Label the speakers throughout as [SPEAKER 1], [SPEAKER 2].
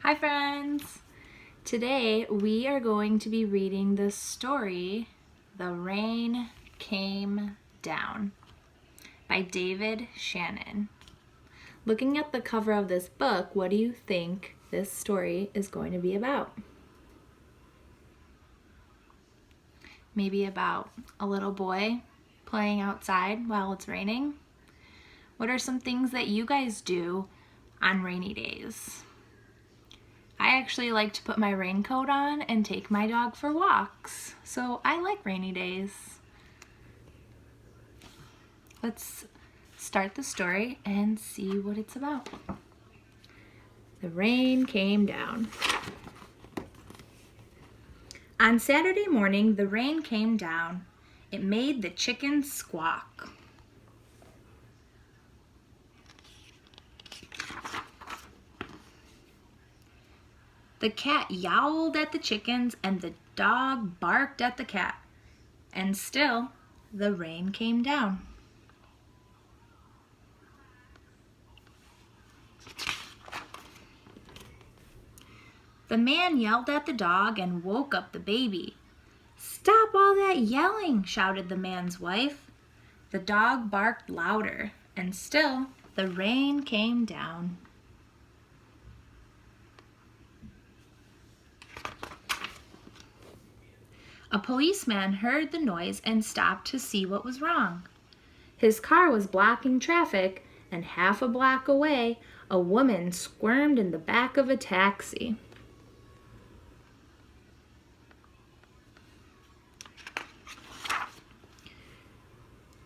[SPEAKER 1] Hi friends! Today we are going to be reading the story The Rain Came Down by David Shannon. Looking at the cover of this book, what do you think this story is going to be about? Maybe about a little boy playing outside while it's raining? What are some things that you guys do on rainy days? I actually like to put my raincoat on and take my dog for walks, so I like rainy days. Let's start the story and see what it's about. The rain came down. On Saturday morning, the rain came down. It made the chickens squawk. The cat yowled at the chickens and the dog barked at the cat. And still, the rain came down. The man yelled at the dog and woke up the baby. "Stop all that yelling," shouted the man's wife. The dog barked louder, and still the rain came down. A policeman heard the noise and stopped to see what was wrong. His car was blocking traffic, and half a block away, a woman squirmed in the back of a taxi.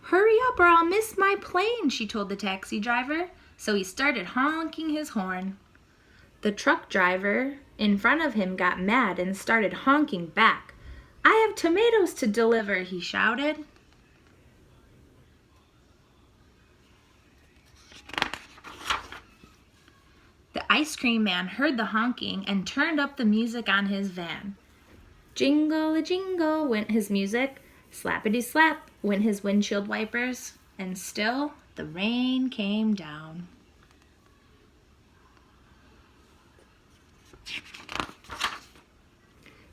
[SPEAKER 1] "Hurry up or I'll miss my plane," she told the taxi driver, so he started honking his horn. The truck driver in front of him got mad and started honking back. "I have tomatoes to deliver," he shouted. The ice cream man heard the honking and turned up the music on his van. Jingle-a-jingle went his music, slappity-slap went his windshield wipers, and still the rain came down.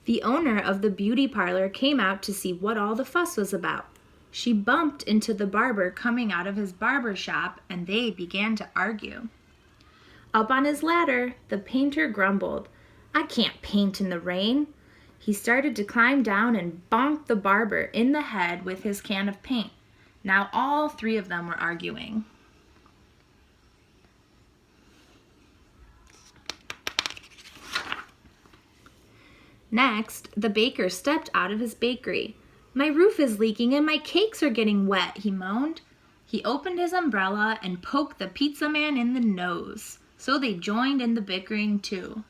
[SPEAKER 1] The owner of the beauty parlor came out to see what all the fuss was about. She bumped into the barber coming out of his barber shop, and they began to argue. Up on his ladder, the painter grumbled, "I can't paint in the rain." He started to climb down and bonked the barber in the head with his can of paint. Now all three of them were arguing. Next, the baker stepped out of his bakery. "My roof is leaking and my cakes are getting wet," he moaned. He opened his umbrella and poked the pizza man in the nose, so they joined in the bickering too.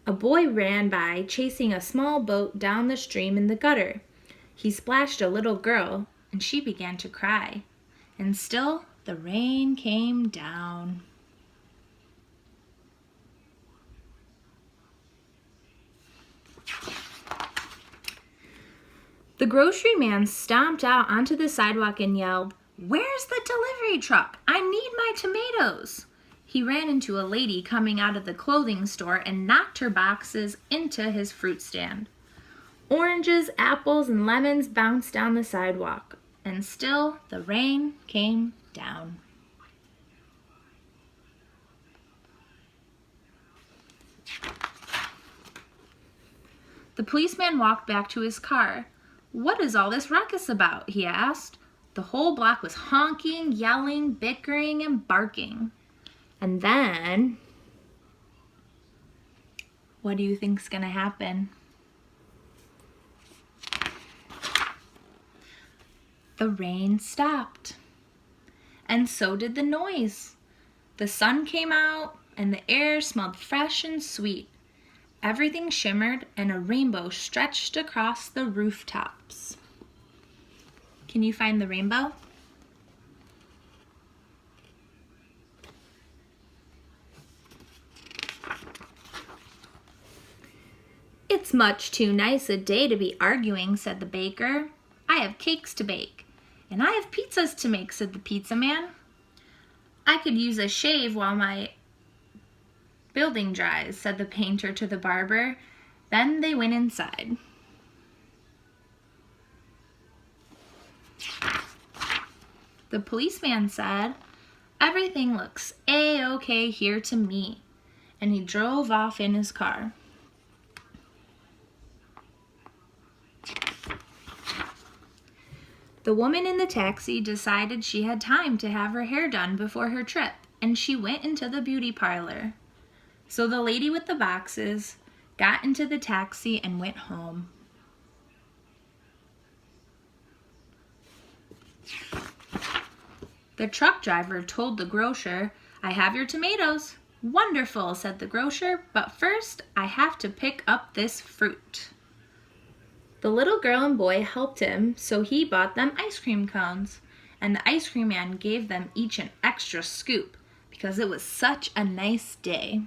[SPEAKER 1] A boy ran by, chasing a small boat down the stream in the gutter. He splashed a little girl, and she began to cry. And still the rain came down. The grocery man stomped out onto the sidewalk and yelled, "Where's the delivery truck? I need my tomatoes!" He ran into a lady coming out of the clothing store and knocked her boxes into his fruit stand. Oranges, apples, and lemons bounced down the sidewalk, and still the rain came down. The policeman walked back to his car. "What is all this ruckus about?" he asked. The whole block was honking, yelling, bickering, and barking. And then, what do you think's gonna happen? The rain stopped. And so did the noise. The sun came out, and the air smelled fresh and sweet. Everything shimmered, and a rainbow stretched across the rooftops. Can you find the rainbow? "It's much too nice a day to be arguing," said the baker. "I have cakes to bake." "And I have pizzas to make," said the pizza man. "I could use a shave while my "Building dries," said the painter to the barber. Then they went inside. The policeman said, "Everything looks A-OK here to me," and he drove off in his car. The woman in the taxi decided she had time to have her hair done before her trip, and she went into the beauty parlor. So the lady with the boxes got into the taxi and went home. The truck driver told the grocer, "I have your tomatoes." "Wonderful," said the grocer, "but first I have to pick up this fruit." The little girl and boy helped him, so he bought them ice cream cones, and the ice cream man gave them each an extra scoop because it was such a nice day.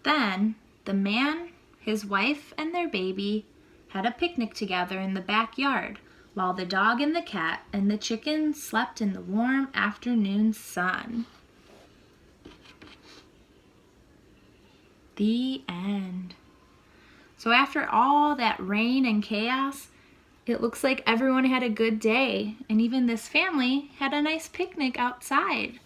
[SPEAKER 1] Then the man, his wife, and their baby had a picnic together in the backyard while the dog and the cat and the chicken slept in the warm afternoon sun. The end. So after all that rain and chaos, it looks like everyone had a good day, and even this family had a nice picnic outside.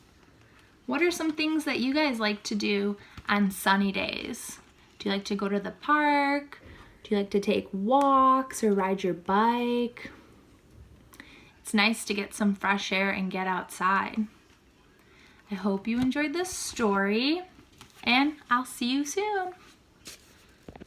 [SPEAKER 1] What are some things that you guys like to do on sunny days? Do you like to go to the park? Do you like to take walks or ride your bike? It's nice to get some fresh air and get outside. I hope you enjoyed this story, and I'll see you soon.